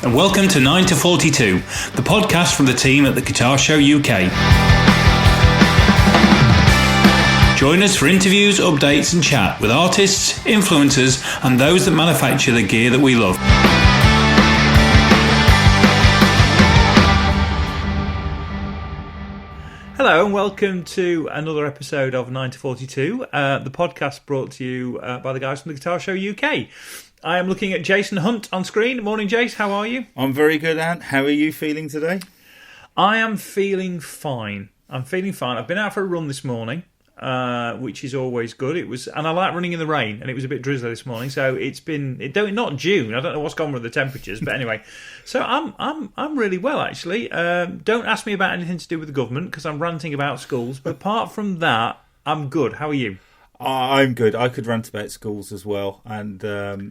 and welcome to 9 to 42, the podcast from the team at the Guitar Show UK. Join us for interviews, updates and chat with artists, influencers and those that manufacture the gear that we love. Hello and welcome to another episode of 9 to 42, the podcast brought to you by the guys from the Guitar Show UK. I am looking at Jason Hunt on screen. Morning, Jace. How are you? I'm very good, Ant. How are you feeling today? I am feeling fine. I've been out for a run this morning, which is always good. And I like running in the rain, and it was a bit drizzly this morning. So not June. I don't know what's gone with the temperatures, but anyway. So I'm really well actually. Don't ask me about anything to do with the government because I'm ranting about schools. But apart from that, I'm good. How are you? I'm good. I could rant about schools as well, and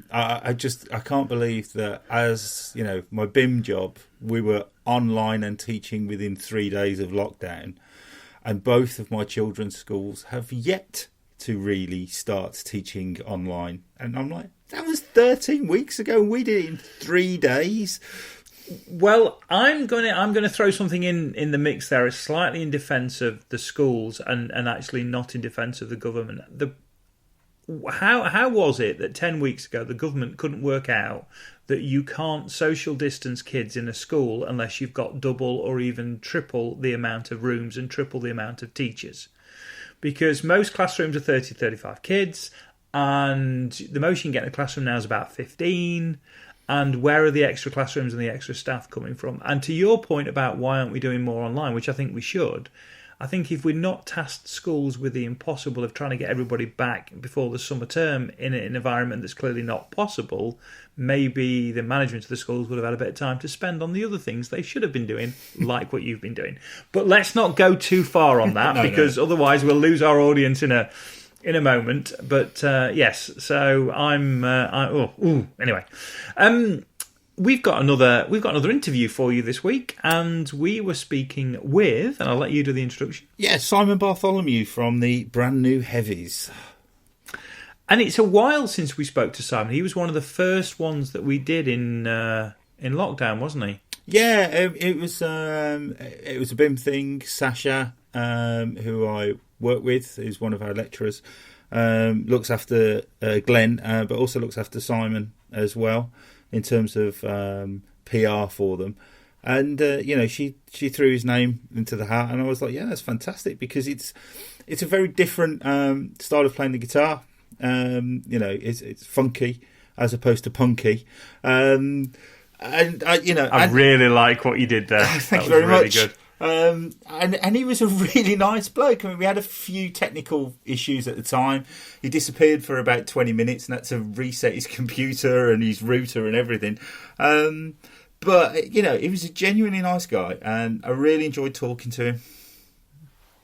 I can't believe that, as you know, my BIM job, we were online and teaching within 3 days of lockdown, and both of my children's schools have yet to really start teaching online. And I'm like, that was 13 weeks ago. We did it in 3 days. Well, I'm going to throw something in the mix there, slightly in defence of the schools and actually not in defence of the government. How was it that 10 weeks ago the government couldn't work out that you can't social distance kids in a school unless you've got double or even triple the amount of rooms and triple the amount of teachers? Because most classrooms are 30 to 35 kids, and the most you can get in a classroom now is about 15. And where are the extra classrooms and the extra staff coming from? And to your point about why aren't we doing more online, which I think we should, I think if we're not tasked schools with the impossible of trying to get everybody back before the summer term in an environment that's clearly not possible, maybe the management of the schools would have had a bit of time to spend on the other things they should have been doing, like what you've been doing. But let's not go too far on that because otherwise we'll lose our audience in a moment, but yes. So anyway, we've got another interview for you this week, and we were speaking with, and I'll let you do the introduction. Yeah, Simon Bartholomew from the Brand New Heavies. And it's a while since we spoke to Simon. He was one of the first ones that we did in lockdown, wasn't he? Yeah, it was a BIM thing. Sasha, who I work with, who's one of our lecturers, looks after Glenn, but also looks after Simon as well in terms of PR for them. And she threw his name into the hat, and I was like, yeah, that's fantastic, because it's a very different style of playing the guitar. It's funky as opposed to punky. I really like what you did there. Thank you very much. Good. And he was a really nice bloke. I mean, we had a few technical issues at the time. He disappeared for about 20 minutes and had to reset his computer and his router and everything. But he was a genuinely nice guy, and I really enjoyed talking to him.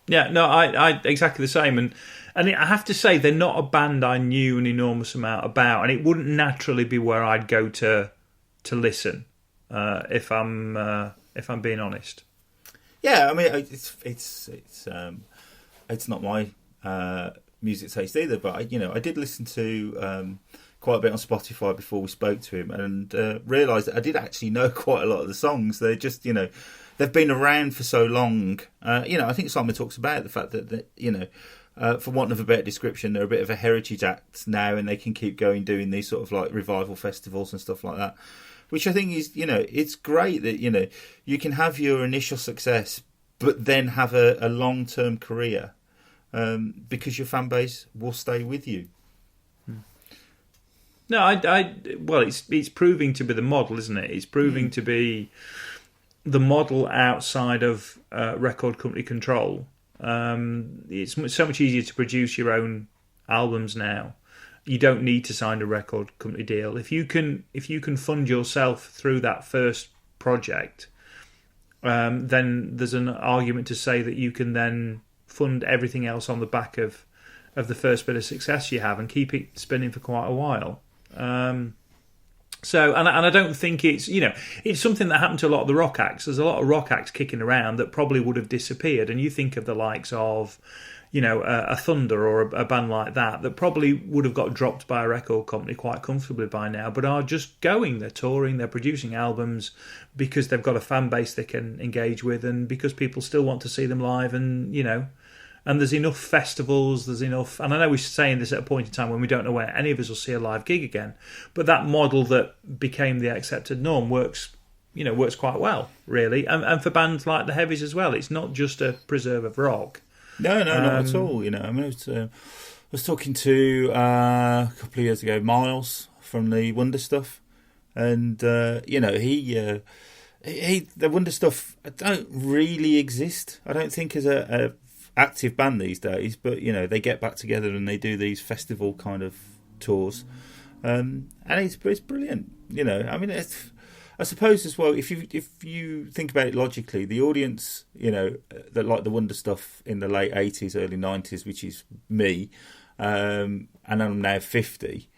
Yeah, no, I exactly the same. And I have to say, they're not a band I knew an enormous amount about, and it wouldn't naturally be where I'd go to listen, if I'm being honest. Yeah, I mean, it's not my music taste either, but I did listen to quite a bit on Spotify before we spoke to him, and realised that I did actually know quite a lot of the songs. They're just, they've been around for so long. I think Simon talks about the fact that for want of a better description, they're a bit of a heritage act now, and they can keep going doing these sort of like revival festivals and stuff like that. Which I think is, it's great that, you can have your initial success, but then have a long-term career, because your fan base will stay with you. No, it's proving to be the model, isn't it? It's proving to be the model outside of record company control. It's so much easier to produce your own albums now. You don't need to sign a record company deal. If you can fund yourself through that first project, then there's an argument to say that you can then fund everything else on the back of the first bit of success you have and keep it spinning for quite a while. So, and I don't think it's something that happened to a lot of the rock acts. There's a lot of rock acts kicking around that probably would have disappeared. And you think of the likes of, a Thunder or a band like that probably would have got dropped by a record company quite comfortably by now, but are just going. They're touring, they're producing albums because they've got a fan base they can engage with, and because people still want to see them live, and and there's enough festivals, there's enough, and I know we're saying this at a point in time when we don't know where any of us will see a live gig again, but that model that became the accepted norm works quite well, really, and for bands like the Heavies as well. It's not just a preserve of rock. No, not at all. I mean, I was talking to a couple of years ago, Miles from the Wonder Stuff, and the Wonder Stuff don't really exist. I don't think as a active band these days, but they get back together and they do these festival kind of tours, and it's brilliant. I mean, I suppose as well, if you think about it logically, the audience, that like the Wonder Stuff in the late 80s, early 90s, which is me, and I'm now 50,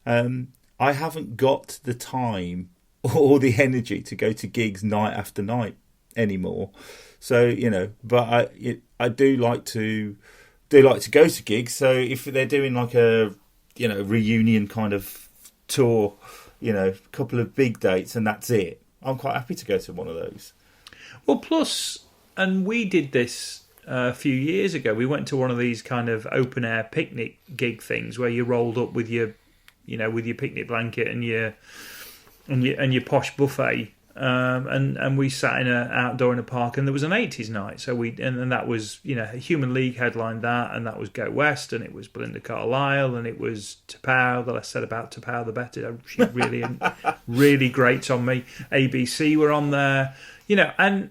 I haven't got the time or the energy to go to gigs night after night anymore. So, but I do like to go to gigs. So if they're doing like a, reunion kind of tour, a couple of big dates and that's it, I'm quite happy to go to one of those. Well, plus, and we did this a few years ago, we went to one of these kind of open air picnic gig things where you rolled up with your picnic blanket and your posh buffet, and we sat outdoor in a park, and there was an 80s night, so and that was Human League headlined that, and that was Go West, and it was Belinda Carlisle, and it was T'Pau. The less said about T'Pau the better. She really really grates on me. ABC were on there, and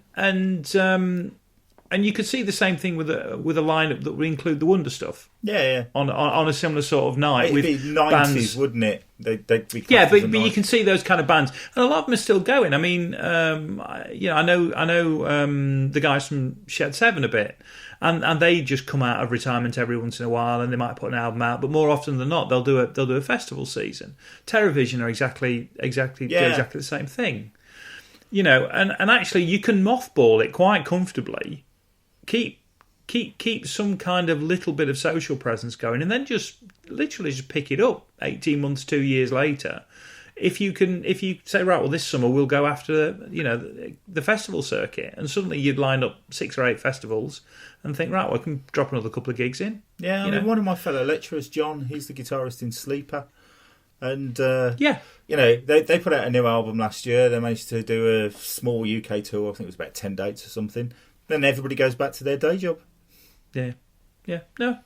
you could see the same thing with a lineup that would include the Wonder Stuff. Yeah. On a similar sort of night. It'd be 90s, bands, wouldn't it? They'd be but you can see those kind of bands, and a lot of them are still going. I mean, I know the guys from Shed 7 a bit, and they just come out of retirement every once in a while, and they might put an album out. But more often than not, they'll do a festival season. TerraVision are exactly the same thing. And actually, you can mothball it quite comfortably. Keep some kind of little bit of social presence going, and then just pick it up 18 months, 2 years later. If you say, right, well, this summer we'll go after the festival circuit, and suddenly you'd line up 6 or 8 festivals and think, right, well, I can drop another couple of gigs in. Yeah, I mean, one of my fellow lecturers, John, he's the guitarist in Sleeper, and they put out a new album last year. They managed to do a small UK tour. I think it was about 10 dates or something. Then everybody goes back to their day job. Yeah, no.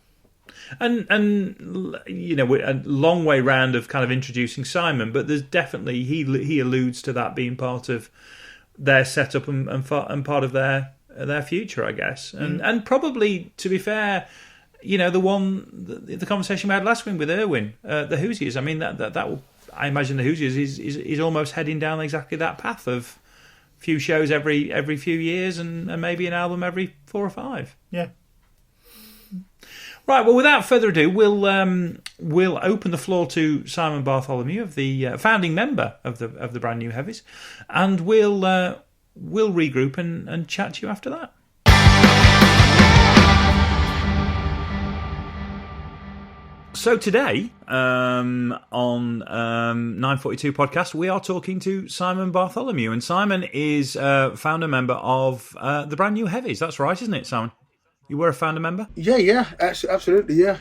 And we're a long way round of kind of introducing Simon, but there's definitely, he alludes to that being part of their setup and part of their future, I guess. And probably, to be fair, the conversation we had last week with Irwin, the Hoosiers, I mean, that will, I imagine the Hoosiers is almost heading down exactly that path of few shows every few years and maybe an album every 4 or 5. Yeah. Right, well, without further ado, we'll open the floor to Simon Bartholomew, of the founding member of the Brand New Heavies, and we'll regroup and chat to you after that. So today, on 942 Podcast, we are talking to Simon Bartholomew, and Simon is founder member of the Brand New Heavies. That's right, isn't it, Simon? You were a founder member? Yeah, absolutely, yeah.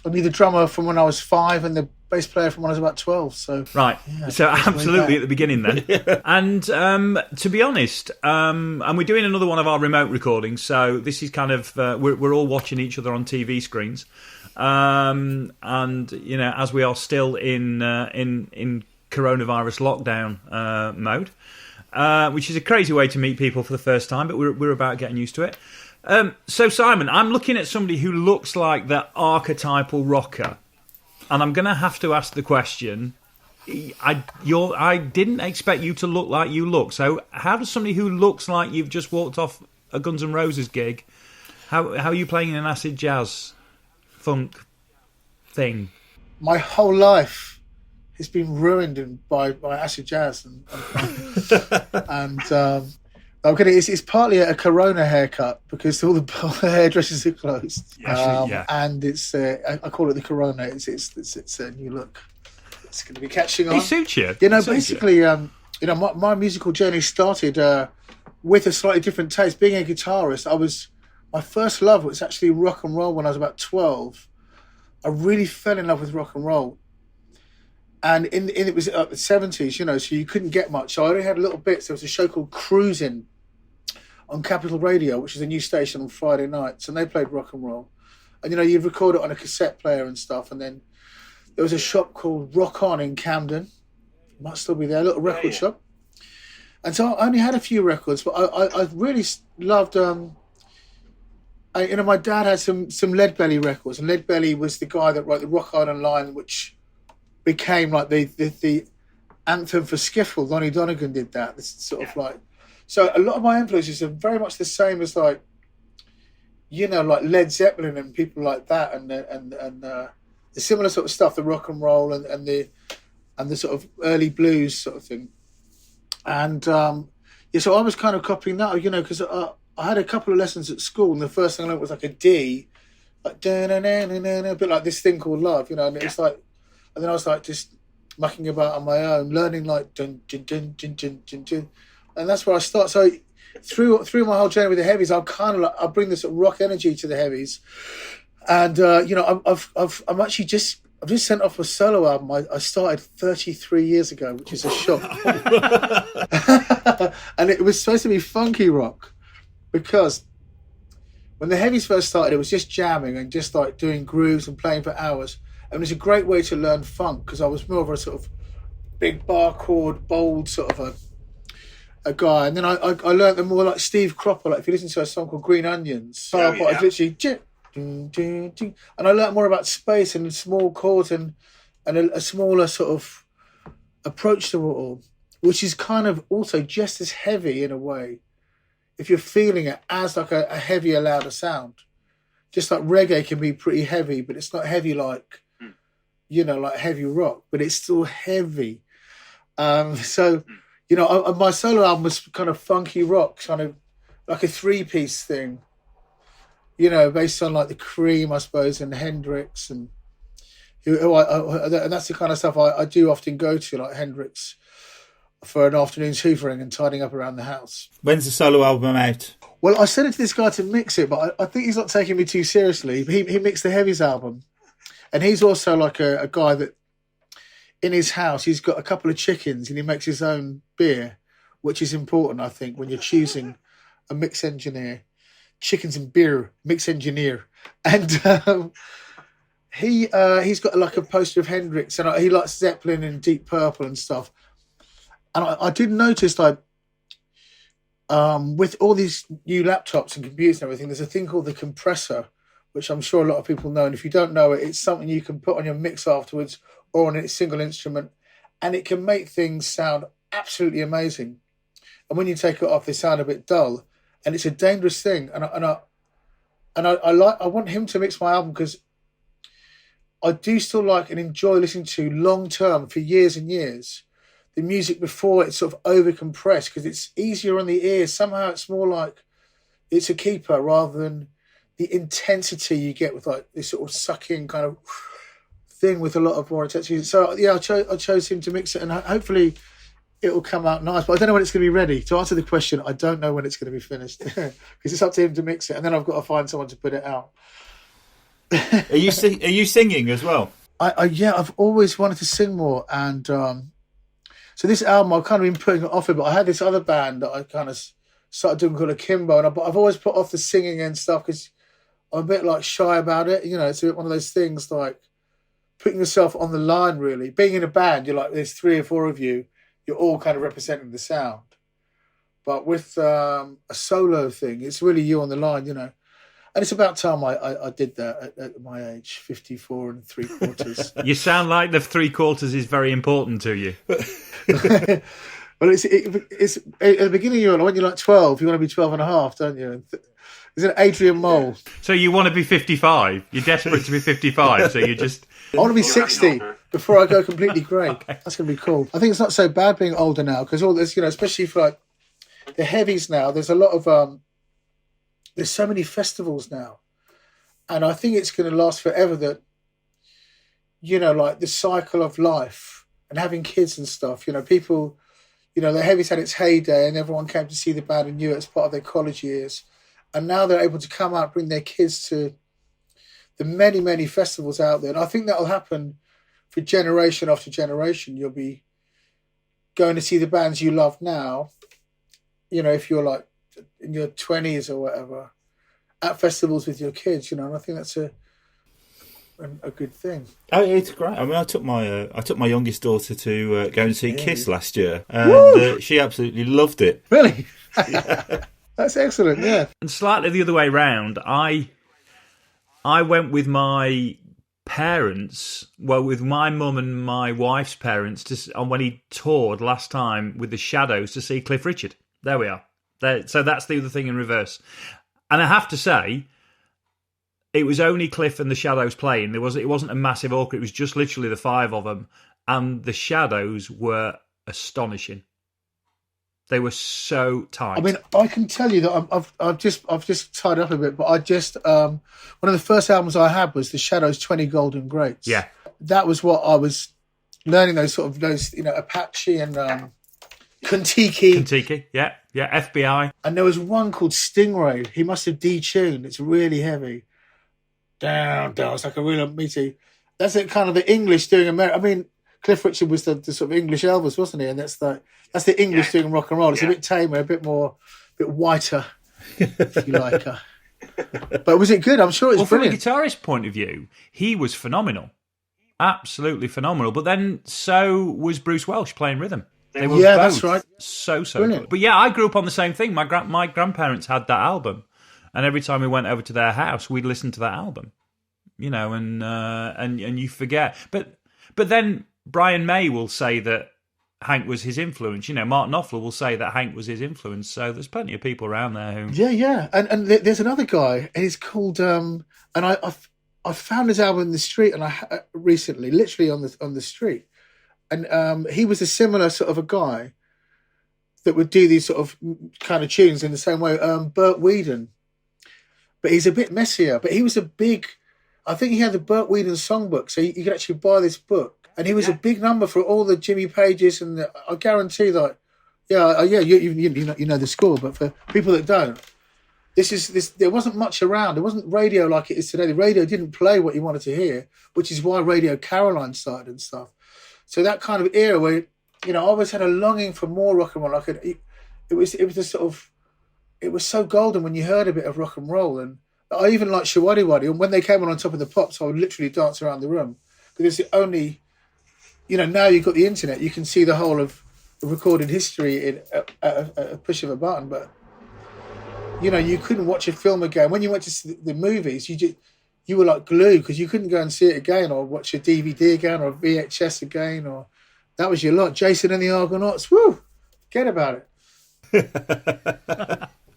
I knew the drummer from when I was 5 and the bass player from when I was about 12. So right, yeah, so absolutely at the beginning then. Yeah. And to be honest, and we're doing another one of our remote recordings, so this is kind of we're all watching each other on TV screens, and as we are still in coronavirus lockdown mode, which is a crazy way to meet people for the first time, but we're about getting used to it. So Simon, I'm looking at somebody who looks like the archetypal rocker, and I'm going to have to ask the question. I didn't expect you to look like you look. So how does somebody who looks like you've just walked off a Guns N' Roses gig, how are you playing an acid jazz funk thing? My whole life has been ruined by acid jazz, and I'm kidding. It's partly a Corona haircut because all the hairdressers are closed. Actually, yeah. And it's I call it the Corona. It's a new look. It's going to be catching on. It suits you. You know, It suits basically, my musical journey started with a slightly different taste. Being a guitarist, my first love was actually rock and roll when I was about 12. I really fell in love with rock and roll. And it was the 70s, you know, so you couldn't get much. So I only had little bits. There was a show called Cruising on Capital Radio, which is a new station on Friday nights, and they played rock and roll. And, you know, you'd record it on a cassette player and stuff. And then there was a shop called Rock On in Camden. It might still be there, a little record shop. And so I only had a few records, but I really loved... my dad had some Lead Belly records, and Lead Belly was the guy that wrote the Rock Island Line, which became like the anthem for skiffle. Lonnie Donegan did that. This sort of like... So a lot of my influences are very much the same as like, you know, like Led Zeppelin and people like that, and the similar sort of stuff, the rock and roll and the sort of early blues sort of thing. And so I was kind of copying that, you know, because I had a couple of lessons at school, and the first thing I learned was like a D, like a bit like This Thing Called Love, you know, and it's like, and then I was like just mucking about on my own, learning like dun dun dun dun dun dun dun. And that's where I start. So through my whole journey with the Heavies, I'll kind of like, I'll bring this sort of rock energy to the Heavies. And you know, I've just sent off a solo album. I started 33 years ago, which is a shock. And it was supposed to be funky rock, because when the Heavies first started, it was just jamming and just like doing grooves and playing for hours. And it was a great way to learn funk, because I was more of a sort of big bar chord, bold sort of a guy. And then I learned them more like Steve Cropper. Like if you listen to a song called Green Onions, it's literally... And I learned more about space and small chords and a smaller sort of approach to it all, which is kind of also just as heavy in a way, if you're feeling it, as like a heavier, louder sound. Just like reggae can be pretty heavy, but it's not heavy like, you know, like heavy rock, but it's still heavy. So, you know, my solo album was kind of funky rock, kind of like a 3-piece thing. You know, based on like the Cream, I suppose, and Hendrix, and and that's the kind of stuff I do often go to, like Hendrix, for an afternoon's hoovering and tidying up around the house. When's the solo album out? Well, I sent it to this guy to mix it, but I think he's not taking me too seriously. He mixed the Heavies album, and he's also like a guy that in his house he's got a couple of chickens and he makes his own beer, which is important, I think, when you're choosing a mix engineer. Chickens and beer mix engineer, and he's got like a poster of Hendrix, and he likes Zeppelin and Deep Purple and stuff. And I did notice, like, with all these new laptops and computers and everything, there's a thing called the compressor, which I'm sure a lot of people know. And if you don't know it, it's something you can put on your mix afterwards or on a single instrument, and it can make things sound absolutely amazing. And when you take it off, they sound a bit dull. And it's a dangerous thing, and I want him to mix my album, because I do still like and enjoy listening to long term for years and years the music before it's sort of over compressed, because it's easier on the ear. Somehow it's more like it's a keeper rather than the intensity you get with like this sort of sucking kind of thing with a lot of more intensity. So yeah, I chose him to mix it, and hopefully it'll come out nice, but I don't know when it's going to be ready. To answer the question, I don't know when it's going to be finished, because it's up to him to mix it, and then I've got to find someone to put it out. Are you singing as well? Yeah, I've always wanted to sing more, and so this album I've kind of been putting it off it, but I had this other band that I kind of started doing called Akimbo, and I've always put off the singing and stuff because I'm a bit like shy about it. You know, it's a bit one of those things like putting yourself on the line. Really, being in a band, you're like there's 3 or 4 of you. You're all kind of representing the sound. But with a solo thing, it's really you on the line, you know. And it's about time I did that at my age, 54 3/4. You sound like the 3/4 is very important to you. Well, it's at the beginning of your life, when you're like 12, you want to be 12 and a half, don't you? Is it Adrian Mole? So you want to be 55. You're desperate to be 55, so you just... I want to be 60 before I go completely grey. Okay. That's going to be cool. I think it's not so bad being older now, because all this, you know, especially for like the heavies now, there's a lot of there's so many festivals now, and I think it's going to last forever. That, you know, like the cycle of life and having kids and stuff. You know, people, you know, the heavies had its heyday, and everyone came to see the band and knew it as part of their college years, and now they're able to come out, bring their kids to the many, many festivals out there, and I think that'll happen for generation after generation. You'll be going to see the bands you love now, you know, if you're like in your 20s or whatever, at festivals with your kids, you know, and I think that's a good thing. Oh, it's great. I mean, I took my youngest daughter to go and see Kiss last year, and she absolutely loved it. Really? Yeah. That's excellent, yeah. And slightly the other way round, I went with my parents, well, with my mum and my wife's parents, on when he toured last time with the Shadows to see Cliff Richard. There we are. So that's the other thing in reverse. And I have to say, it was only Cliff and the Shadows playing. It wasn't a massive orchestra. It was just literally the five of them, and the Shadows were astonishing. They were so tight. I mean, I can tell you that I've just tied up a bit, but I just one of the first albums I had was the Shadows' 20 Golden Greats. Yeah, that was what I was learning. Those you know, Apache and Kontiki. Yeah, FBI. And there was one called Stingray. He must have detuned. It's really heavy. Down. It's like a real meaty. That's it, kind of the English doing America. I mean, Cliff Richard was the sort of English Elvis, wasn't he? And that's the English doing rock and roll. It's a bit tamer, a bit whiter, if you like. But was it good? I'm sure it's brilliant. From a guitarist point of view, he was phenomenal. Absolutely phenomenal. But then so was Bruce Welch playing rhythm. They were both that's right. So brilliant. Good. But yeah, I grew up on the same thing. My grandparents had that album, and every time we went over to their house, we'd listen to that album. You know, and you forget. But then Brian May will say that Hank was his influence. You know, Martin Knopfler will say that Hank was his influence. So there's plenty of people around there who... Yeah. And there's another guy, and he's called... and I found his album in the street, and recently, literally on the street. And he was a similar sort of a guy that would do these sort of kind of tunes in the same way. Burt Weedon. But he's a bit messier. But he was a big... I think he had the Burt Weedon songbook, so you could actually buy this book. And he was a big number for all the Jimmy Pages, and I guarantee that, you know the score. But for people that don't, there wasn't much around. There wasn't radio like it is today. The radio didn't play what you wanted to hear, which is why Radio Caroline started and stuff. So that kind of era where, you know, I always had a longing for more rock and roll. It was a sort of, it was so golden when you heard a bit of rock and roll. And I even liked Shawaddy Waddy. And when they came on Top of the Pops, I would literally dance around the room, because it's the only, you know, now you've got the internet, you can see the whole of the recorded history in a push of a button. But, you know, you couldn't watch a film again. When you went to see the movies, you were like glued, because you couldn't go and see it again, or watch a DVD again, or a VHS again, or that was your lot. Jason and the Argonauts, woo, forget about it.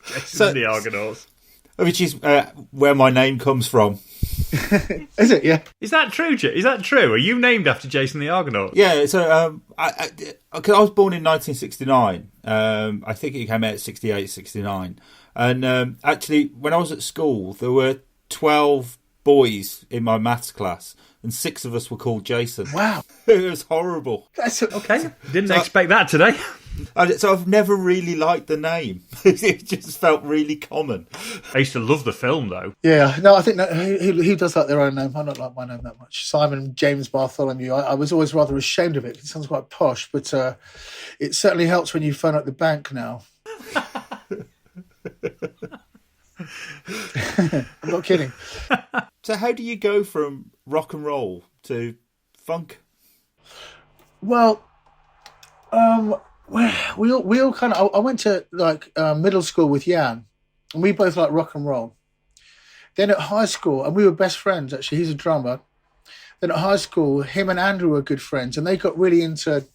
Jason and the Argonauts. Which is where my name comes from. Is it? Yeah. Is that true? Is that true? Are you named after Jason the Argonaut? Yeah. So I was born in 1969. I think it came out 68, 69. And actually, when I was at school, there were 12 boys in my maths class, and 6 of us were called Jason. Wow. It was horrible. That's okay. Didn't expect that today. So I've never really liked the name. It just felt really common. I used to love the film, though. Yeah, no, I think that who does like their own name? I don't like my name that much. Simon James Bartholomew. I was always rather ashamed of it. It sounds quite posh, but it certainly helps when you phone up the bank now. I'm not kidding. So how do you go from rock and roll to funk? Well, we all kind of. I went to middle school with Jan, and we both like rock and roll. Then at high school, and we were best friends actually. He's a drummer. Then at high school, him and Andrew were good friends, and they got really into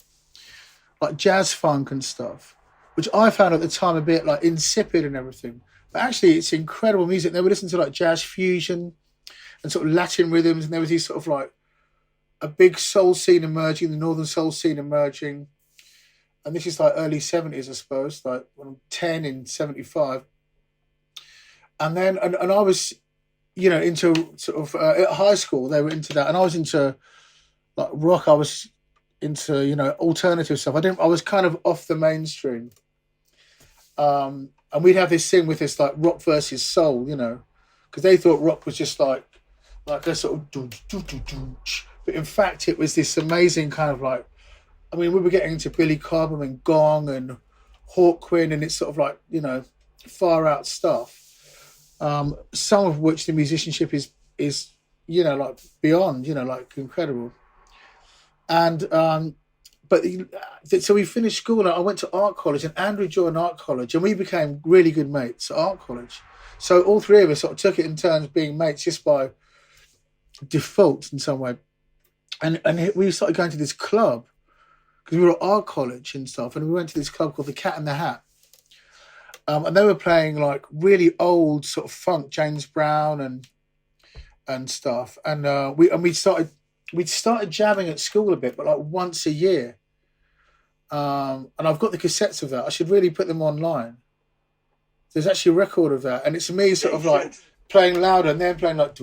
like jazz funk and stuff, which I found at the time a bit like insipid and everything. But actually, it's incredible music. They were listening to like jazz fusion and sort of Latin rhythms, and there was these sort of like a big soul scene emerging, the northern soul scene emerging. and this is like early 70s, I suppose, like when I'm 10 in 75. And then, and I was, into sort of, at high school, they were into that. And I was into like rock. I was into, alternative stuff. I was kind of off the mainstream. And we'd have this thing with this like rock versus soul, because they thought rock was just like a sort of, but in fact it was this amazing kind of like, I mean, we were getting into Billy Cobham and Gong and Hawkwind, and it's sort of like, far out stuff. Some of which the musicianship is like beyond, like incredible. And so we finished school, and I went to art college, and Andrew joined art college, and we became really good mates at art college. So all three of us sort of took it in turns being mates just by default in some way. And we started going to this club because we were at art college and stuff, and we went to this club called the Cat in the Hat. And they were playing like really old sort of funk, James Brown and stuff. And we'd started jamming at school a bit, but like once a year. And I've got the cassettes of that. I should really put them online. There's actually a record of that, and it's me sort of like playing louder and then playing like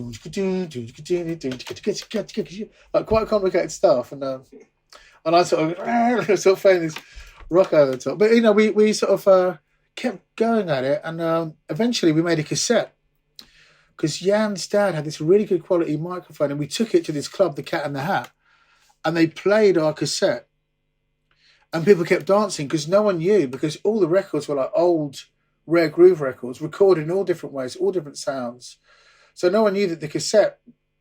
like quite complicated stuff. And I sort of playing this rock over the top. But we sort of kept going at it, and eventually we made a cassette because Jan's dad had this really good quality microphone, and we took it to this club, the Cat in the Hat, and they played our cassette, and people kept dancing because no one knew, because all the records were like old rare groove records recorded in all different ways, all different sounds. So no one knew that the cassette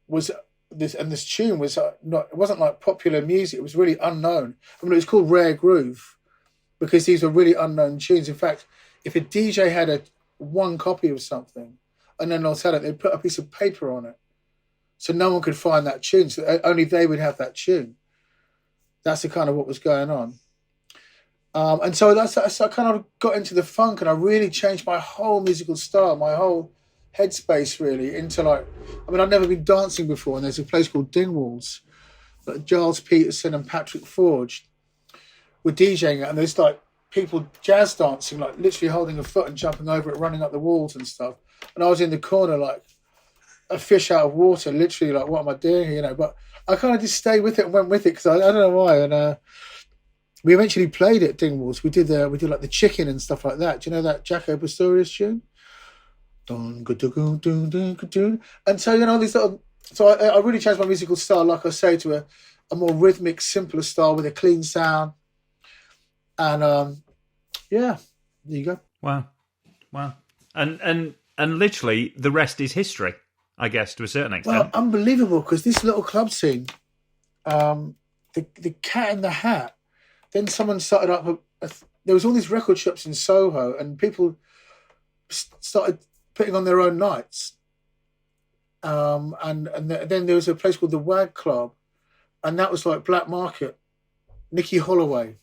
was this, and this tune was not, it wasn't like popular music. It was really unknown. I mean, it was called Rare Groove because these were really unknown tunes. In fact, if a DJ had one copy of something and then they'll sell it, they'd put a piece of paper on it so no one could find that tune. So only they would have that tune. That's the kind of what was going on. And so I kind of got into the funk, and I really changed my whole musical style, my whole headspace really into like, I mean, I'd never been dancing before, and there's a place called Dingwalls that Giles Peterson and Patrick Forge were DJing it, and there's like people jazz dancing, like literally holding a foot and jumping over it, running up the walls and stuff. And I was in the corner like a fish out of water, literally like, what am I doing here, But I kind of just stayed with it and went with it because I don't know why. And we eventually played at Dingwalls. We did like the Chicken and stuff like that. Do you know that Jaco Pastorius tune? And so these sort of, so I really changed my musical style, like I say, to a more rhythmic, simpler style with a clean sound. And there you go. Wow. And literally the rest is history, I guess, to a certain extent. Well, unbelievable, because this little club scene, the Cat in the Hat. Then someone started up. There was all these record shops in Soho, and people started putting on their own nights. And then there was a place called the Wag Club, and that was like black market. Nicky Holloway,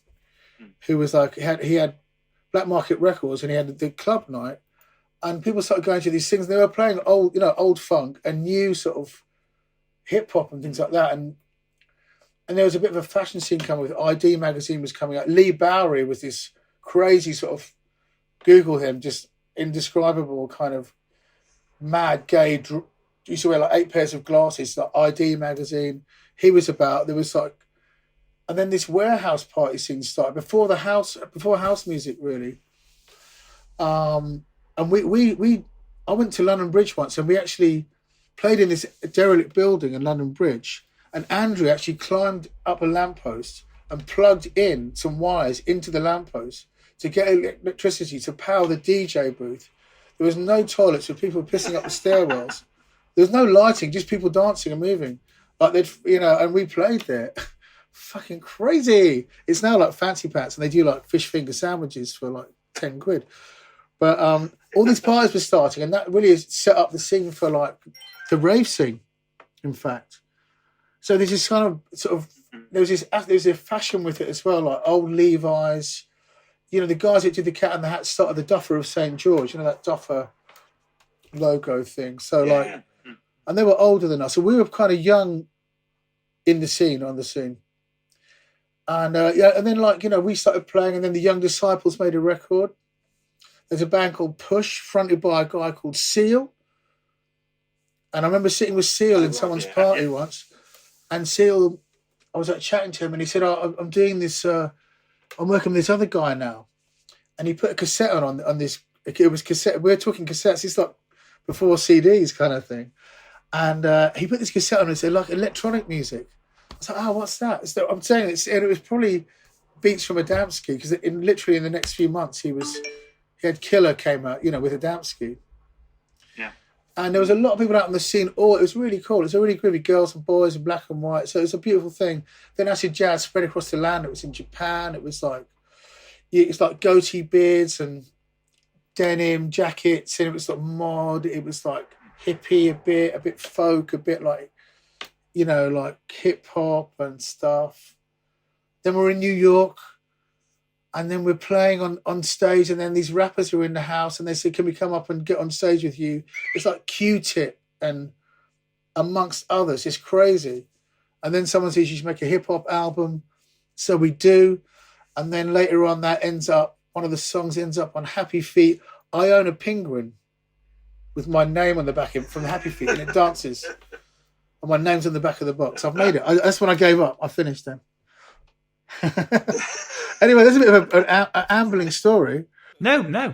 who was like he had black market records, and he had the club night, and people started going to these things. And they were playing old funk and new sort of hip hop and things like that, and there was a bit of a fashion scene coming with ID magazine was coming out. Lee Bowery was this crazy sort of, Google him, just indescribable kind of mad gay. Used to wear like 8 pairs of glasses. Like ID magazine. He was about. There was like, and then this warehouse party scene started before house music really. And I went to London Bridge once, and we actually played in this derelict building in London Bridge. And Andrew actually climbed up a lamppost and plugged in some wires into the lamppost to get electricity to power the DJ booth. There was no toilets with people pissing up the stairwells. There was no lighting, just people dancing and moving. Like they'd, and we played there. Fucking crazy. It's now like Fancy Pants, and they do like fish finger sandwiches for like 10 quid. But all these parties were starting, and that really set up the scene for like the rave scene, in fact. So there's this kind of sort of, there's a fashion with it as well, like old Levi's. The guys that did the Cat in the Hat started the Duffer of St. George, that Duffer logo thing. So and they were older than us. So we were kind of young on the scene. And and then we started playing, and then the Young Disciples made a record. There's a band called Push, fronted by a guy called Seal. And I remember sitting with Seal in someone's party once, and Seal, I was chatting to him, and he said, I'm doing this, I'm working with this other guy now. And he put a cassette on this, it was cassette, we're talking cassettes, it's like before CDs kind of thing. And he put this cassette on and said, like, electronic music. I was like, oh, what's that? I'm saying it was probably beats from Adamski, because literally in the next few months he had Killer came out, with Adamski. Yeah. And there was a lot of people out on the scene. Oh, it was really cool. It was a really groovy, girls and boys in black and white. So it was a beautiful thing. Then acid jazz spread across the land. It was in Japan. It was like goatee beards and denim jackets, and it was like mod. It was like hippie a bit folk, a bit like, like hip hop and stuff. Then we're in New York, and then we're playing on stage, and then these rappers are in the house, and they say, can we come up and get on stage with you? It's like Q-Tip and amongst others. It's crazy. And then someone says you should make a hip hop album. So we do. And then later on one of the songs ends up on Happy Feet. I own a penguin with my name on the back from Happy Feet, and it dances. And my name's on the back of the box. I've made it. That's when I gave up. I finished then. Anyway, there's a bit of an ambling story. No.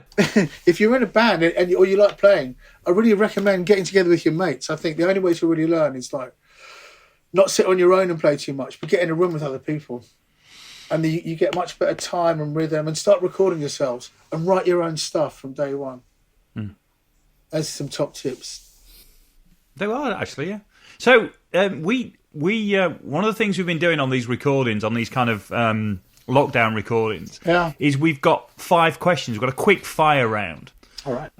If you're in a band or you like playing, I really recommend getting together with your mates. I think the only way to really learn is like not sit on your own and play too much, but get in a room with other people. And you get much better time and rhythm, and start recording yourselves and write your own stuff from day one. There's some top tips. There are, actually, yeah. So we one of the things we've been doing on these recordings, on these kind of lockdown recordings, is we've got 5 questions. We've got a quick fire round. All right.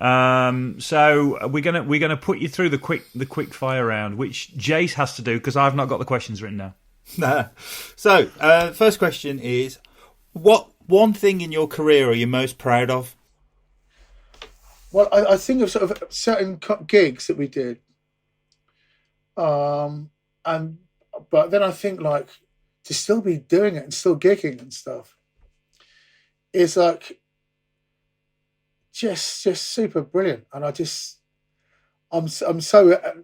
So we're gonna put you through the quick fire round, which Jace has to do because I've not got the questions written down. So, first question is, what one thing in your career are you most proud of? Well, I think of sort of certain gigs that we did, but then I think like to still be doing it and still gigging and stuff is like just super brilliant, and I'm so.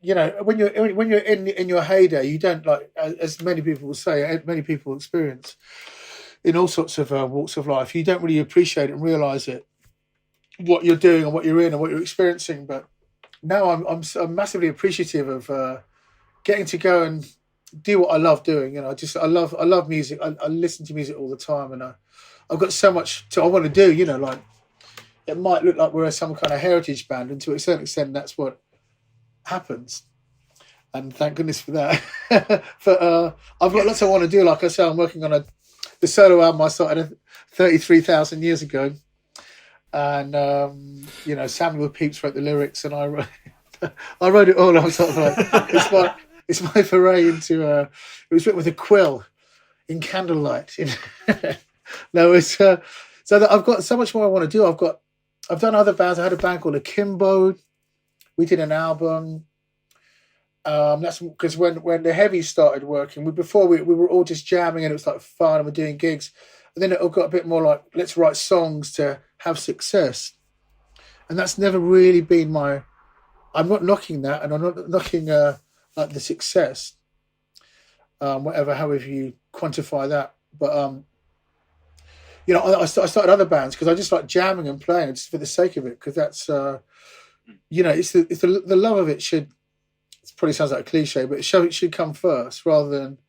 When you're in your heyday, you don't, like, as many people will say, many people experience in all sorts of walks of life, you don't really appreciate it and realise it, what you're doing and what you're in and what you're experiencing. But now I'm massively appreciative of getting to go and do what I love doing. I love music. I listen to music all the time, and I've got so much I want to do. Like it might look like we're some kind of heritage band, and to a certain extent, that's what happens, and thank goodness for that. But I've got lots I want to do. Like I say, I'm working on the solo album I started 33,000 years ago, and Samuel Pepys wrote the lyrics, and I wrote it all. I was sort of like, it's my foray into it was written with a quill in candlelight. No, it's so that I've got so much more I want to do. I've done other bands. I had a band called Akimbo. We did an album. That's because when the Heavies started working, before we were all just jamming and it was like fun and we're doing gigs. And then it all got a bit more like, let's write songs to have success. And that's never really been I'm not knocking that, and I'm not knocking like the success, however you quantify that. But I started other bands because I just like jamming and playing just for the sake of it, because that's it's the love of it should. It probably sounds like a cliche, but it should come first rather than.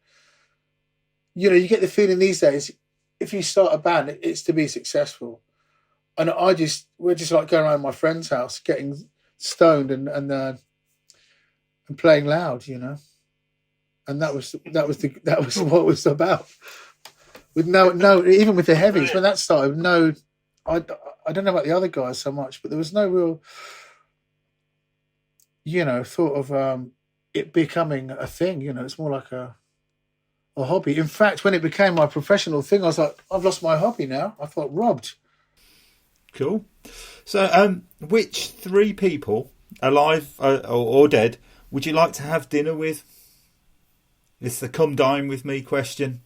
You get the feeling these days, if you start a band, it's to be successful, and we're just like going around my friend's house, getting stoned and playing loud, and that was what it was about. With no, even with the Heavies, when that started, I don't know about the other guys so much, but there was no real, thought of it becoming a thing. It's more like a hobby. In fact, when it became my professional thing, I was like, I've lost my hobby now. I felt robbed. Cool. So, which 3 people, alive or dead, would you like to have dinner with? It's the come dine with me question.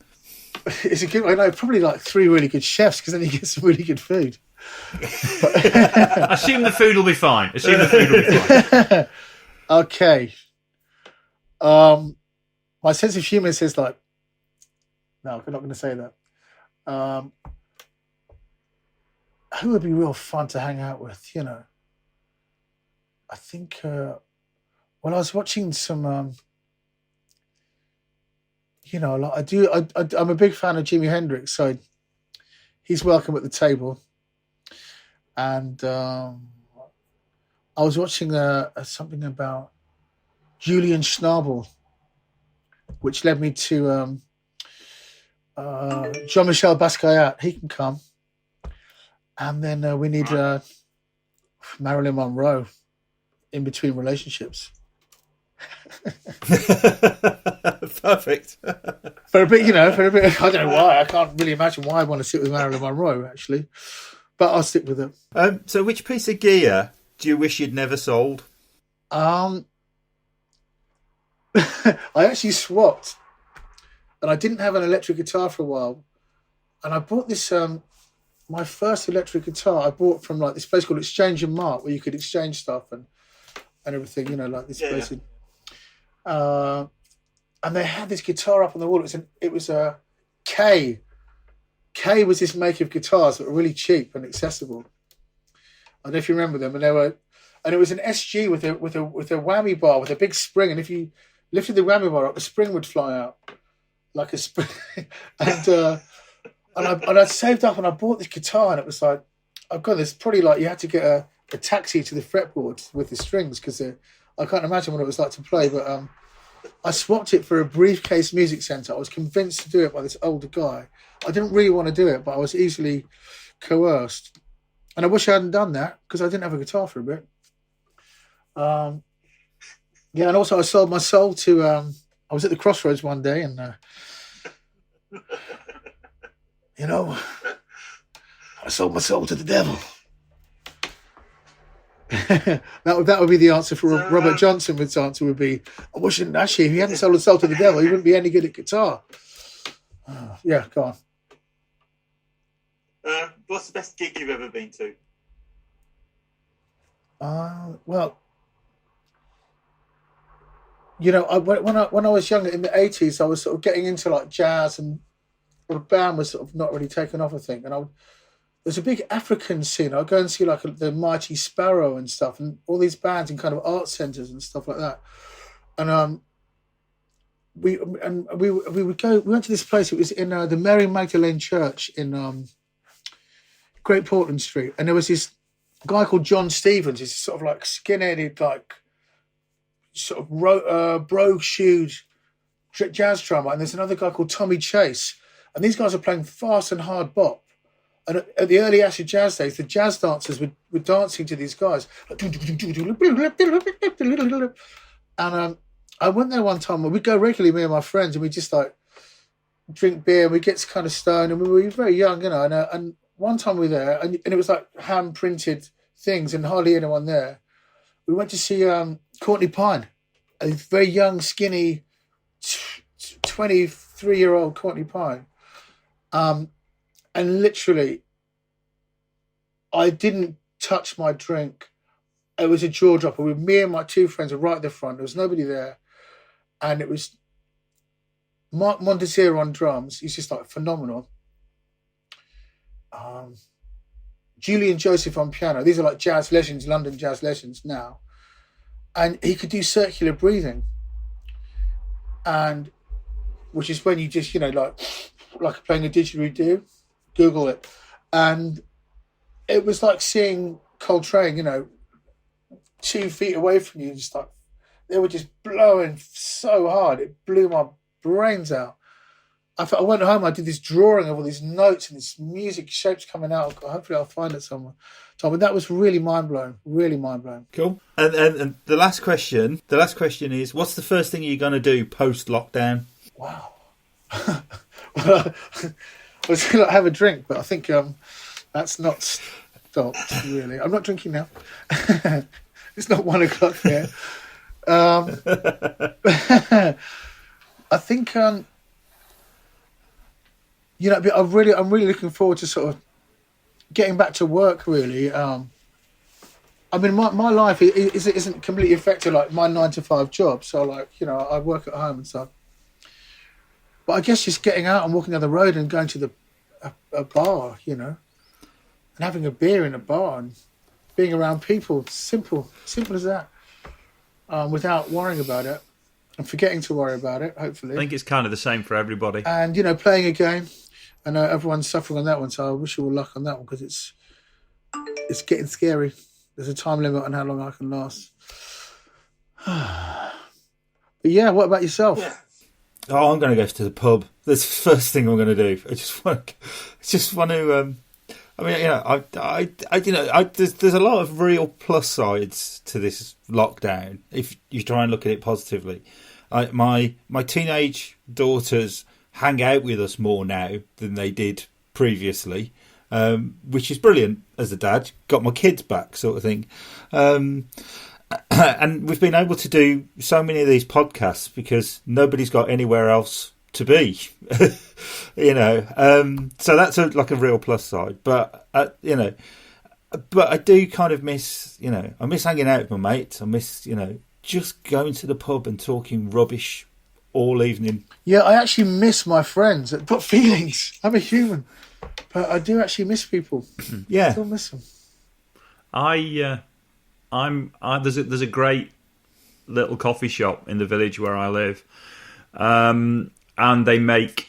It's a good. I know probably like 3 really good chefs because then you get some really good food. Assume the food will be fine. Okay. My sense of humour says like, no, I'm not going to say that. Who would be real fun to hang out with? You know, I think. Well, I was watching some. You know, like I'm a big fan of Jimi Hendrix, so he's welcome at the table. And I was watching something about Julian Schnabel, which led me to Jean-Michel Basquiat. He can come. And then we need Marilyn Monroe in between relationships. Perfect. For a bit, I don't know why. I can't really imagine why I want to sit with Marilyn Monroe, actually. But I'll stick with it. So which piece of gear do you wish you'd never sold? I actually swapped. And I didn't have an electric guitar for a while. And I bought this, my first electric guitar I bought from like this place called Exchange and Mark, where you could exchange stuff and everything, like this place. Yeah. And they had this guitar up on the wall. It was a K. K was this make of guitars that were really cheap and accessible. I don't know if you remember them. And it was an SG with a whammy bar with a big spring. And if you lifted the whammy bar up, the spring would fly out like a spring. and I saved up and I bought this guitar, and it was like, I've got this, probably like you had to get a taxi to the fretboard with the strings because I can't imagine what it was like to play. But I swapped it for a Briefcase Music Centre. I was convinced to do it by this older guy. I didn't really want to do it, but I was easily coerced. And I wish I hadn't done that because I didn't have a guitar for a bit. Yeah, and also I sold my soul to... I was at the Crossroads one day and... I sold my soul to the devil. that would be the answer for Robert Johnson. His answer would be, I wish actually if he hadn't sold his soul to the devil, he wouldn't be any good at guitar. Yeah, go on. What's the best gig you've ever been to? Well, when I was younger in the 80s, I was sort of getting into like jazz, and the band was sort of not really taken off, I think. And there's a big African scene. I'd go and see like the Mighty Sparrow and stuff, and all these bands in kind of art centres and stuff like that. And we would go. We went to this place. It was in the Mary Magdalene Church in Great Portland Street, and there was this guy called John Stevens. He's sort of like skin-headed, like sort of brogue-shoed jazz drummer, and there's another guy called Tommy Chase, and these guys are playing fast and hard bop. And at the early acid jazz days, the jazz dancers were dancing to these guys. And I went there one time. We'd go regularly, me and my friends, and we just like drink beer. And we get kind of stoned, and we were very young, And one time we were there, and it was like hand printed things, and hardly anyone there. We went to see Courtney Pine, a very young, skinny, 23-year-old Courtney Pine. And literally, I didn't touch my drink. It was a jaw dropper. Me and my 2 friends were right at the front. There was nobody there. And it was Mark Montezir on drums. He's just like phenomenal. Julian Joseph on piano. These are like jazz legends, London jazz legends now. And he could do circular breathing. And which is when you just, like playing a didgeridoo. Google it. And it was like seeing Coltrane, 2 feet away from you, just like they were just blowing so hard. It blew my brains out. I went home, I did this drawing of all these notes and this music shapes coming out. Hopefully I'll find it somewhere. Tom, but that was really mind-blowing. Really mind-blowing. Cool. And the last question is, what's the first thing you're going to do post-lockdown? Wow. Well, I was going to have a drink, but I think that's not stopped, really. I'm not drinking now. It's not 1 o'clock yet. I think you know, I'm really looking forward to sort of getting back to work. Really, I mean, my life isn't completely affected like my 9 to 5 job. So like, you know, I work at home and stuff. But I guess just getting out and walking down the road and going to a bar, you know, and having a beer in a bar and being around people, simple as that, without worrying about it and forgetting to worry about it, hopefully. I think it's kind of the same for everybody. And, you know, playing a game. I know everyone's suffering on that one, so I wish you all luck on that one because it's getting scary. There's a time limit on how long I can last. But yeah, what about yourself? Yeah. Oh, I'm going to go to the pub. That's the first thing I'm going to do. I just want to. I mean, you know, there's a lot of real plus sides to this lockdown. If you try and look at it positively, my teenage daughters hang out with us more now than they did previously, which is brilliant. As a dad, got my kids back, sort of thing. And we've been able to do so many of these podcasts because nobody's got anywhere else to be, you know. So that's like a real plus side. But you know, but I do kind of miss, you know, I miss hanging out with my mates. I miss, you know, just going to the pub and talking rubbish all evening. Yeah, I actually miss my friends. I've got feelings. I'm a human, but I do actually miss people. Yeah, I still miss them. There's a great little coffee shop in the village where I live, and they make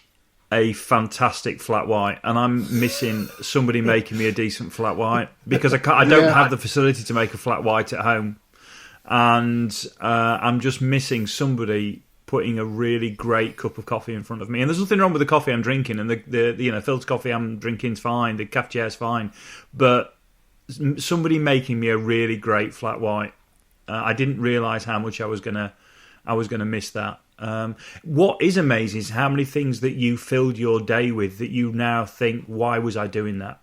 a fantastic flat white, and I'm missing somebody making me a decent flat white because I don't have the facility to make a flat white at home, and I'm just missing somebody putting a really great cup of coffee in front of me. And there's nothing wrong with the coffee I'm drinking, and the you know, filter coffee I'm drinking's fine, the cafetière's fine, but somebody making me a really great flat white. I didn't realise how much I was gonna miss that. What is amazing is how many things that you filled your day with that you now think, why was I doing that?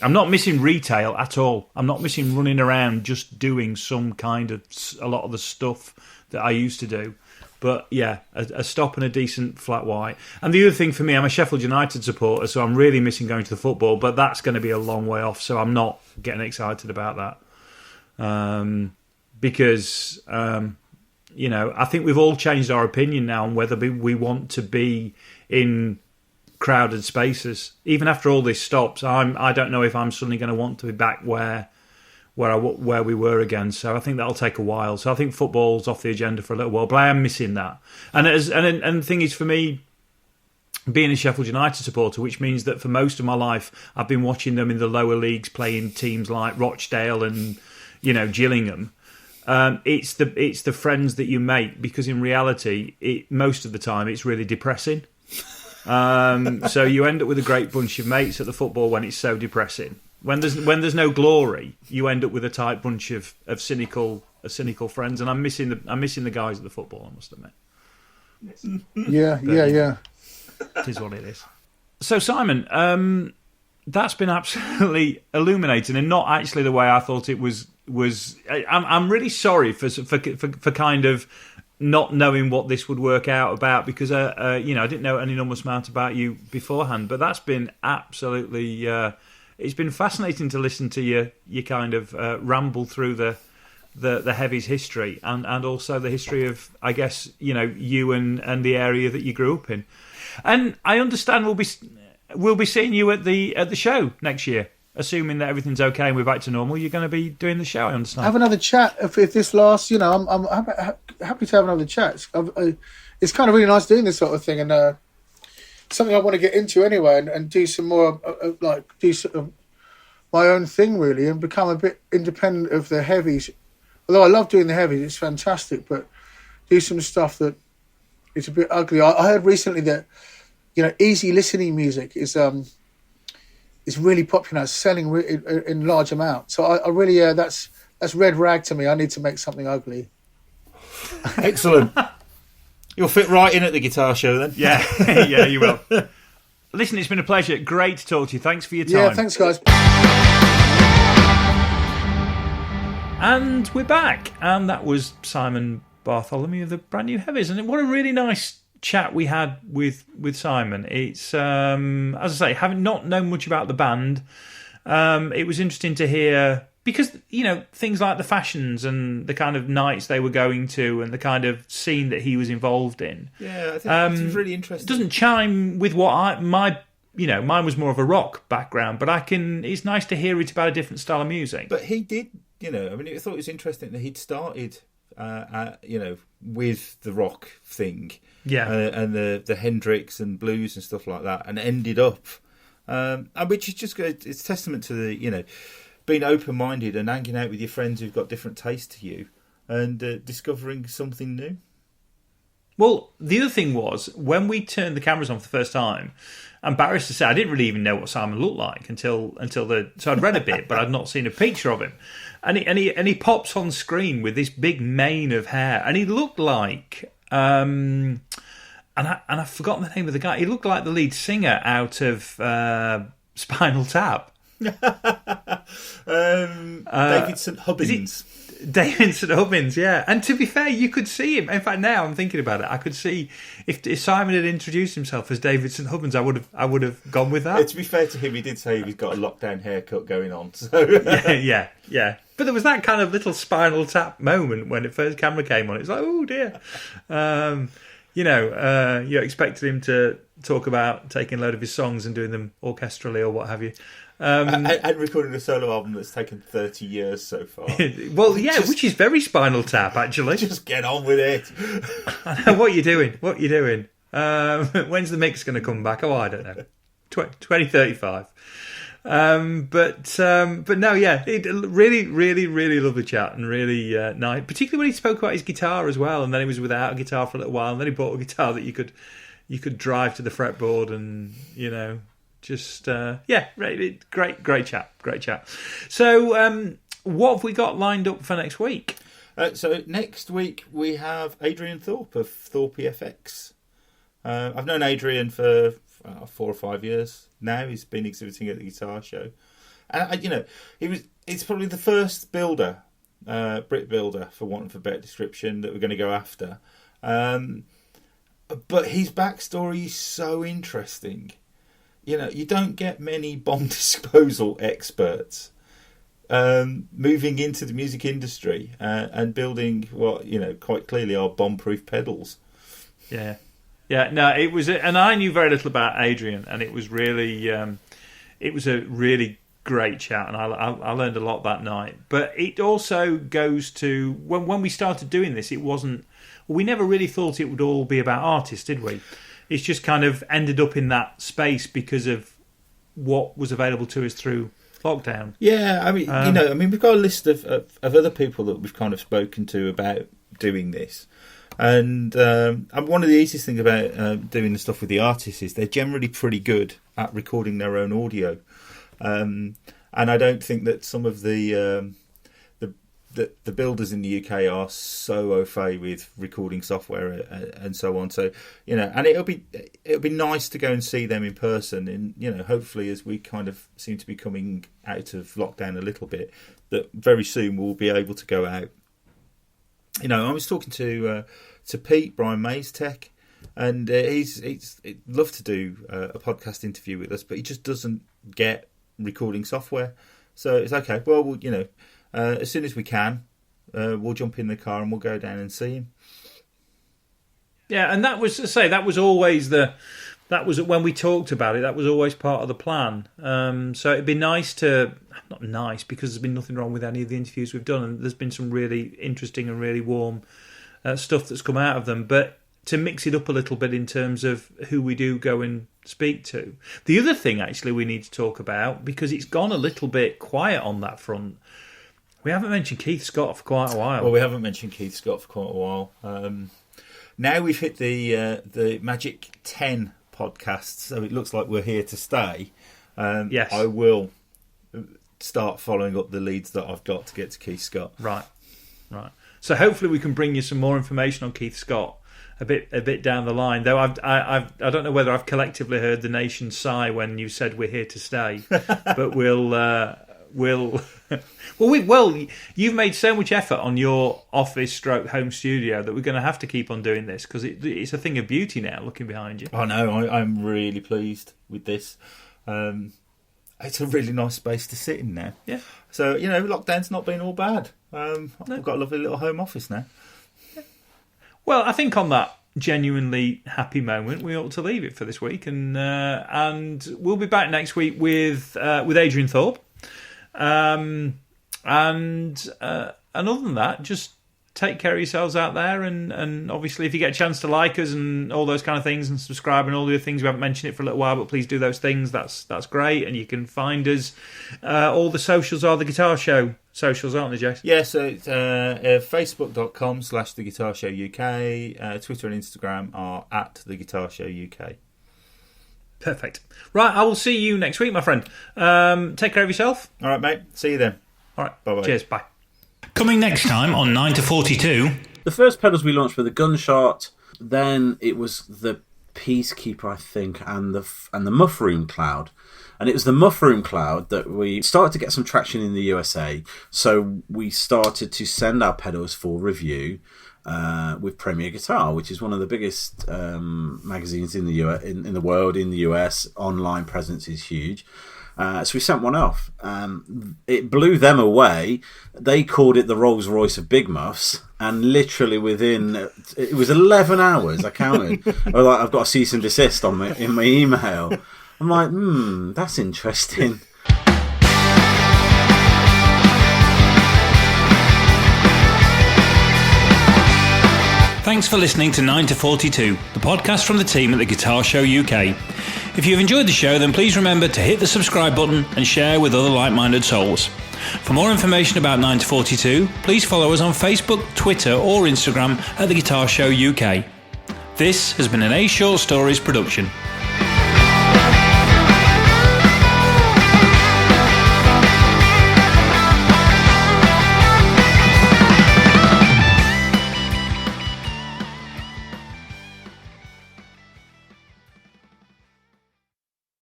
I'm not missing retail at all. I'm not missing running around just doing some kind of a lot of the stuff that I used to do. But yeah, a stop and a decent flat white. And the other thing for me, I'm a Sheffield United supporter, so I'm really missing going to the football, but that's going to be a long way off, so I'm not getting excited about that. Because, you know, I think we've all changed our opinion now on whether we want to be in crowded spaces. Even after all this stops, I don't know if I'm suddenly going to want to be back where we were again. So I think that'll take a while. So I think football's off the agenda for a little while, but I am missing that. And the thing is, for me, being a Sheffield United supporter, which means that for most of my life I've been watching them in the lower leagues playing teams like Rochdale and, you know, Gillingham. It's the friends that you make, because in reality, most of the time it's really depressing. So you end up with a great bunch of mates at the football when it's so depressing. When there's no glory, you end up with a tight bunch of cynical friends, and I'm missing the guys at the football, I must admit. Yeah. It is what it is. So Simon, that's been absolutely illuminating, and not actually the way I thought it was. I'm really sorry for kind of not knowing what this would work out about, because you know, I didn't know an enormous amount about you beforehand, but that's been absolutely. It's been fascinating to listen to you kind of ramble through the Heavies history and also the history of, I guess, you know, you and the area that you grew up in. And I understand we'll be seeing you at the show next year, assuming that everything's okay and we're back to normal. You're going to be doing the show, I understand. Have another chat if this lasts. You know, I'm happy to have another chat. It's kind of really nice doing this sort of thing, and something I want to get into anyway, and do some more, do sort of my own thing really, and become a bit independent of the Heavies. Although I love doing the Heavies, it's fantastic, but do some stuff that is a bit ugly. I heard recently that, you know, easy listening music is really popular, selling in large amounts. So I really, that's red rag to me. I need to make something ugly. Excellent. You'll fit right in at the guitar show then. Yeah, yeah, you will. Listen, it's been a pleasure. Great to talk to you. Thanks for your time. Yeah, thanks, guys. And we're back. And that was Simon Bartholomew of the Brand New Heavies. And what a really nice chat we had with Simon. It's as I say, having not known much about the band, it was interesting to hear, because things like the fashions and the kind of nights they were going to and the kind of scene that he was involved in. Yeah, I think it's really interesting. It doesn't chime with what mine was more of a rock background, but it's nice to hear it about a different style of music. But he did, I thought it was interesting that he'd started, with the rock thing, and the Hendrix and blues and stuff like that, and ended up, and which is just it's testament to the being open-minded and hanging out with your friends who've got different tastes to you, and discovering something new. Well, the other thing was, when we turned the cameras on for the first time, I'm embarrassed to say I didn't really even know what Simon looked like until so I'd read a bit, but I'd not seen a picture of him. And he pops on screen with this big mane of hair, and he looked like and I've forgotten the name of the guy. He looked like the lead singer out of Spinal Tap. David St. Hubbins. David St. Hubbins, yeah. And to be fair, you could see him. In fact, now I'm thinking about it, I could see if Simon had introduced himself as David St. Hubbins, I would have gone with that. To be fair to him, he did say he's got a lockdown haircut going on. So yeah. But there was that kind of little Spinal Tap moment when the first camera came on. It's like, oh dear. You expected him to talk about taking a load of his songs and doing them orchestrally or what have you. And recording a solo album that's taken 30 years so far. Well, yeah, which is very Spinal Tap, actually. Just get on with it. I know, what are you doing? When's the mix going to come back? Oh, I don't know. 2035. But no, yeah, really, really, really lovely chat, and really nice. Particularly when he spoke about his guitar as well, and then he was without a guitar for a little while, and then he bought a guitar that you could drive to the fretboard, and just great chat. So, what have we got lined up for next week? So next week we have Adrian Thorpe of Thorpe FX. I've known Adrian for 4 or 5 years now. He's been exhibiting at the guitar show, and it's probably the first builder, Brit builder, for want of a better description, that we're going to go after. But his backstory is so interesting. You don't get many bomb disposal experts moving into the music industry and building what quite clearly are bomb-proof pedals. Yeah. Yeah, no, it was, and I knew very little about Adrian, and it was really, it was a really great chat, and I learned a lot that night. But it also goes to when we started doing this, it wasn't. We never really thought it would all be about artists, did we? It's just kind of ended up in that space because of what was available to us through lockdown. Yeah, I mean, we've got a list of other people that we've kind of spoken to about doing this. And one of the easiest things about doing the stuff with the artists is they're generally pretty good at recording their own audio. And I don't think that some of the builders in the UK are so au fait with recording software and so on. So and it'll be nice to go and see them in person. And hopefully, as we kind of seem to be coming out of lockdown a little bit, that very soon we'll be able to go out. I was talking to Pete, Brian May's Tech, and he's love to do a podcast interview with us, but he just doesn't get recording software. So it's okay. Well, as soon as we can, we'll jump in the car and we'll go down and see him. Yeah, and that was always that was when we talked about it. That was always part of the plan. So it'd be nice not nice because there's been nothing wrong with any of the interviews we've done, and there's been some really interesting and really warm stuff that's come out of them. But to mix it up a little bit in terms of who we do go and speak to. The other thing, actually, we need to talk about, because it's gone a little bit quiet on that front. We haven't mentioned Keith Scott for quite a while. Well, we haven't mentioned Keith Scott for quite a while. Now we've hit the magic 10 podcasts, so it looks like we're here to stay. Yes. I will start following up the leads that I've got to get to Keith Scott. Right. So hopefully we can bring you some more information on Keith Scott a bit down the line. Though I don't know whether I've collectively heard the nation sigh when you said we're here to stay, but we'll Well, you've made so much effort on your office/home studio that we're going to have to keep on doing this because it's a thing of beauty now. Looking behind you, I know. I'm really pleased with this. It's a really nice space to sit in now. Yeah. So lockdown's not been all bad. I've got a lovely little home office now. Yeah. Well, I think on that genuinely happy moment, we ought to leave it for this week, and we'll be back next week with Adrian Thorpe. And other than that, just take care of yourselves out there, and obviously if you get a chance to like us and all those kind of things and subscribe and all the other things, we haven't mentioned it for a little while, but please do those things. That's great. And you can find us, all the socials are The Guitar Show socials, aren't they, Jace? Yeah, so it's facebook.com/The Guitar Show UK. Twitter and Instagram are @The Guitar Show UK. Perfect. Right, I will see you next week, my friend. Take care of yourself. All right, mate. See you then. All right. Bye-bye. Cheers. Bye. Coming next time on 9 to 42. The first pedals we launched were the Gunshot, then it was the Peacekeeper, I think, and the Muffroom Cloud. And it was the Muffroom Cloud that we started to get some traction in the USA. So we started to send our pedals for review with Premier Guitar, which is one of the biggest magazines in the in the world, in the US. Online presence is huge. So we sent one off. It blew them away. They called it the Rolls Royce of Big Muffs, and literally within it was 11 hours. I counted. I've got a cease and desist in my email. I'm like, that's interesting. Thanks for listening to 9 to 42, the podcast from the team at the Guitar Show UK. If you've enjoyed the show, then please remember to hit the subscribe button and share with other like-minded souls. For more information about 9 to 42, please follow us on Facebook, Twitter or Instagram at the Guitar Show UK. This has been an A Short Stories production.